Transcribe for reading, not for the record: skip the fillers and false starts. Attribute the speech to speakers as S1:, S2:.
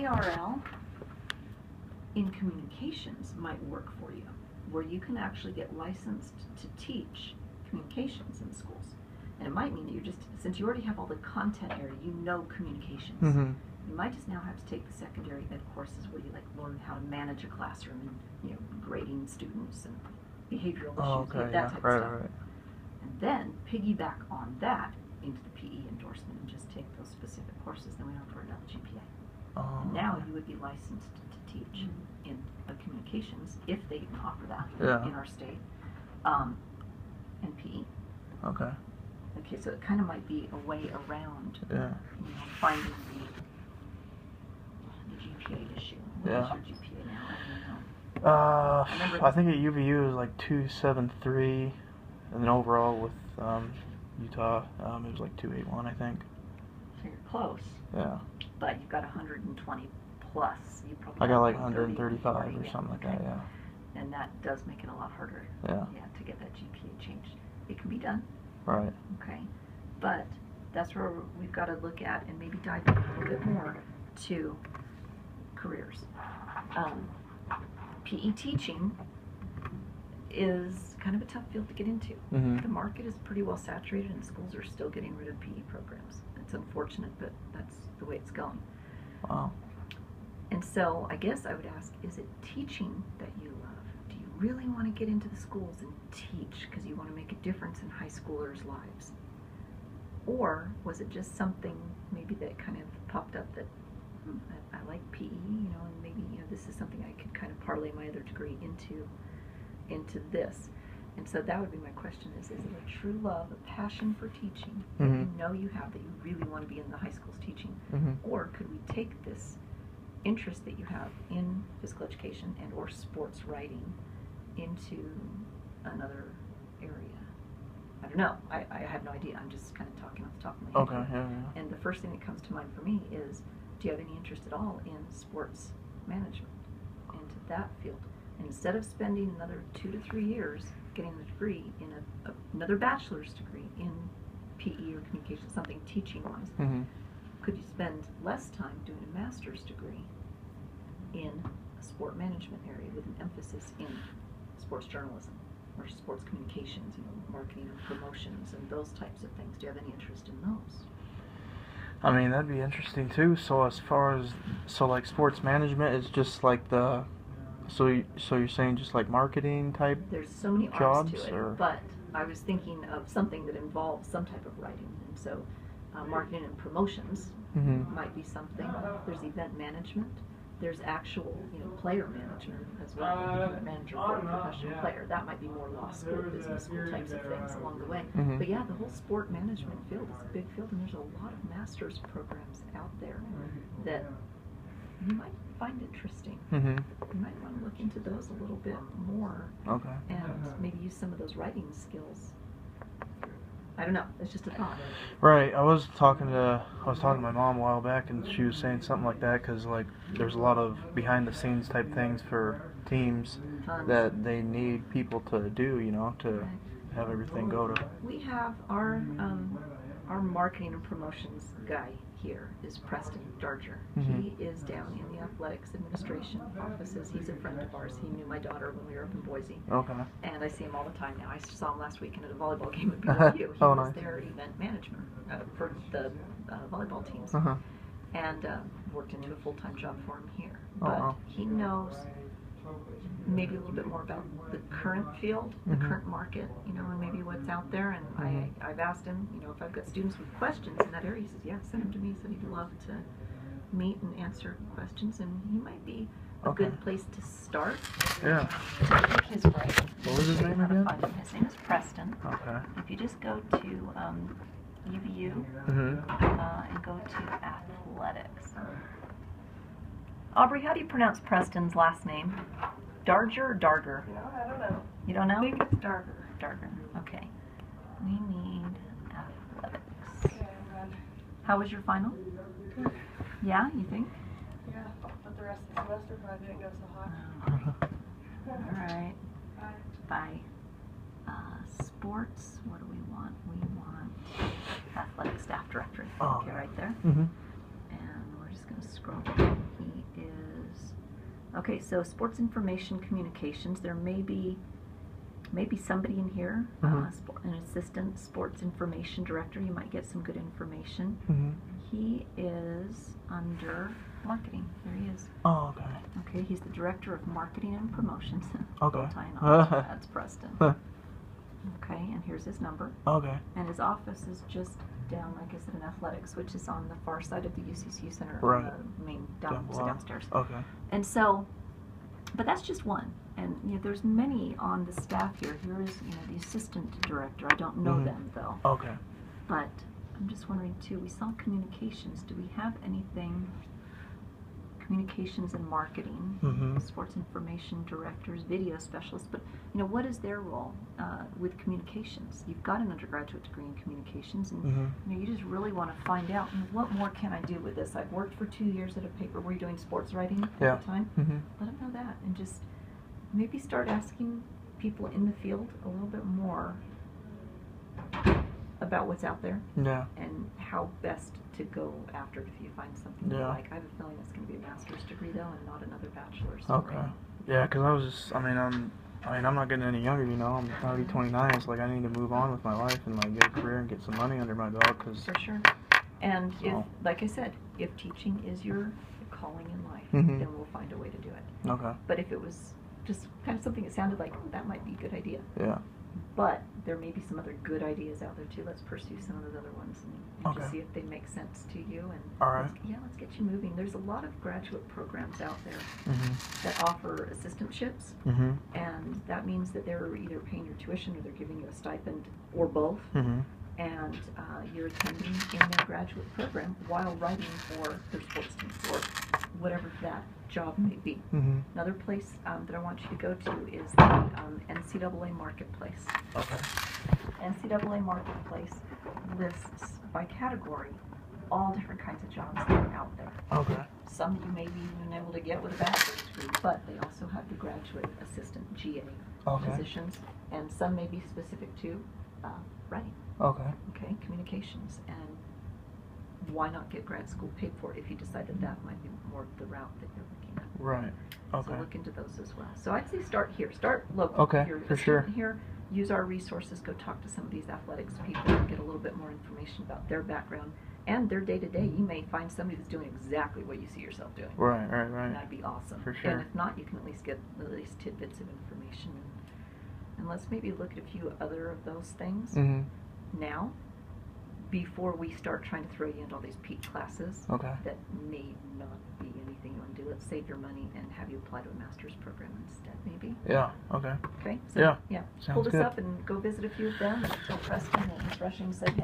S1: ARL in communications might work for you, where you can actually get licensed to teach communications in schools. And it might mean that you're just, since you already have all the content area, you know communications.
S2: Mm-hmm.
S1: You might just now have to take the secondary ed courses where you like learn how to manage a classroom and, you know, grading students and behavioral issues,
S2: Okay,
S1: that type of stuff.
S2: right.
S1: And then piggyback on that into the PE endorsement and just take those specific courses. Then we don't have to worry about the GPA. And now you would be licensed to teach in communications, if they even offer that in our state, and PE.
S2: Okay.
S1: Okay, so it kind of might be a way around finding the GPA issue. What is your GPA now? I don't know.
S2: I think at UVU it was like 273, and then overall with Utah it was like 281, I think.
S1: So you're close.
S2: Yeah.
S1: But you've got 120 plus. You probably
S2: I got like
S1: 130,
S2: 135 or something like that. Yeah.
S1: And that does make it a lot harder.
S2: Yeah.
S1: To get that GPA changed. It can be done.
S2: Right.
S1: Okay. But that's where we've got to look at and maybe dive in a little bit more to careers. PE teaching is kind of a tough field to get into.
S2: Mm-hmm.
S1: The market is pretty well saturated and schools are still getting rid of PE programs. It's unfortunate, but that's the way it's going.
S2: Wow.
S1: And so I guess I would ask, is it teaching that you love? Do you really want to get into the schools and teach because you want to make a difference in high schoolers' lives? Or was it just something maybe that kind of popped up that I like PE, you know, and maybe, you know, this is something I could kind of parlay my other degree into this. And so that would be my question is it a true love, a passion for teaching that you know you have, that you really want to be in the high schools teaching? Or could we take this interest that you have in physical education and or sports writing into another area? I don't know. I have no idea. I'm just kind of talking off the top of my head.
S2: Okay, yeah.
S1: And the first thing that comes to mind for me is, do you have any interest at all in sports management, into that field? And instead of spending another 2 to 3 years getting a degree in another bachelor's degree in PE or communication, something teaching-wise, could you spend less time doing a master's degree in a sport management area with an emphasis in sports journalism or sports communications, you know, marketing and promotions and those types of things? Do you have any interest in those?
S2: I mean, that'd be interesting too. So as far as, like sports management is just like the, so you're saying just like marketing type?
S1: There's so many
S2: jobs,
S1: arts to it,
S2: or?
S1: but I was thinking of something that involves some type of writing, and so marketing and promotions might be something. There's event management. There's actual, you know, player management as well. Manager for a professional player. That might be more law school, business school types of things along the way. But yeah, the whole sport management field is a big field, and there's a lot of master's programs out there that you might find interesting. You might want to look into those a little bit more.
S2: Okay.
S1: And maybe use some of those writing skills. I don't know. It's just a thought.
S2: Right. I was talking to my mom a while back, and she was saying something like that because like there's a lot of behind the scenes type things for teams that they need people to do, you know, to have everything go to.
S1: We have our marketing and promotions guy here is Preston Darger. He is down in the athletics administration offices. He's a friend of ours. He knew my daughter when we were up in Boise.
S2: Okay.
S1: And I see him all the time now. I saw him last weekend at a volleyball game at BYU. He was their event management for the volleyball teams. And worked into a full-time job for him here. But he knows maybe a little bit more about the current field, the current market, you know, and maybe what's out there. And I've asked him, you know, if I've got students with questions in that area. He says, yeah, send them to me. He said he'd love to meet and answer questions, and he might be a good place to start.
S2: Yeah.
S1: Pick his brain.
S2: What was his name again?
S1: His name is Preston.
S2: Okay.
S1: If you just go to UVU and go to athletics. Aubrey, how do you pronounce Preston's last name? Darger or Darger?
S3: No, I don't know.
S1: You don't know?
S3: I think it's Darger.
S1: Darger. Okay. We need athletics.
S3: Okay, I'm ready.
S1: How was your final? Yeah, you think?
S3: Yeah, but the rest of the semester probably didn't go so hot.
S1: All right.
S3: Bye.
S1: Bye. Sports, what do we want? We want athletic staff director.
S2: Oh.
S1: Okay, right there.
S2: Mhm.
S1: And we're just going to scroll down Okay, so sports information communications. There may be somebody in here, an assistant sports information director. You might get some good information. He is under marketing. There he is.
S2: Oh, okay.
S1: Okay, he's the director of marketing and promotions.
S2: Okay.
S1: That's Preston. Okay, and here's his number.
S2: Okay.
S1: And his office is just down, like I said, in athletics, which is on the far side of the UCCU Center,
S2: Right.
S1: on the main downstairs.
S2: Okay.
S1: And so, but that's just one. And there's many on the staff here. Here is the assistant director. I don't know them though.
S2: Okay.
S1: But I'm just wondering too. We saw communications. Do we have anything? Communications and marketing, sports information directors, video specialists. But what is their role with communications? You've got an undergraduate degree in communications, and you just really want to find out what more can I do with this. I've worked for 2 years at a paper. Were you doing sports writing at the time? Let them know that, and just maybe start asking people in the field a little bit more about what's out there and how best to go after it if you find something you like. I have a feeling it's going to be a master's degree though, and not another bachelor's.
S2: Okay. Yeah, because I was just, I'm not getting any younger, I'm already 29. It's like I need to move on with my life and like get a career and get some money under my belt.
S1: For sure. And if, like I said, if teaching is your calling in life, then we'll find a way to do it.
S2: Okay.
S1: But if it was just kind of something that sounded like, oh, that might be a good idea.
S2: Yeah.
S1: But there may be some other good ideas out there too. Let's pursue some of those other ones and just see if they make sense to you. And let's get you moving. There's a lot of graduate programs out there that offer assistantships, and that means that they're either paying your tuition or they're giving you a stipend or both. And you're attending in their graduate program while writing for their sports team or whatever that job may be. Another place that I want you to go to is the NCAA Marketplace.
S2: Okay.
S1: NCAA Marketplace lists by category all different kinds of jobs that are out there.
S2: Okay.
S1: Some you may be even able to get with a bachelor's degree, but they also have the graduate assistant GA positions, and some may be specific to writing.
S2: Okay.
S1: Okay, communications, and why not get grad school paid for if you decide that that might be more the route that you're looking at.
S2: Right. Okay.
S1: So look into those as well. So I'd say start here. Start local.
S2: Okay,
S1: You're
S2: for sure.
S1: Here, use our resources. Go talk to some of these athletics people and get a little bit more information about their background and their day-to-day. You may find somebody that's doing exactly what you see yourself doing.
S2: Right.
S1: And that'd be awesome.
S2: For sure.
S1: And if not, you can at least get tidbits of information. And let's maybe look at a few other of those things now, before we start trying to throw you into all these peak classes that may not be anything you want to do. Let's save your money and have you apply to a master's program instead, maybe.
S2: Yeah. Okay.
S1: Okay. So,
S2: Yeah.
S1: Pull this
S2: good.
S1: up and go visit a few of them. Tell Preston that Ms. Rushing said,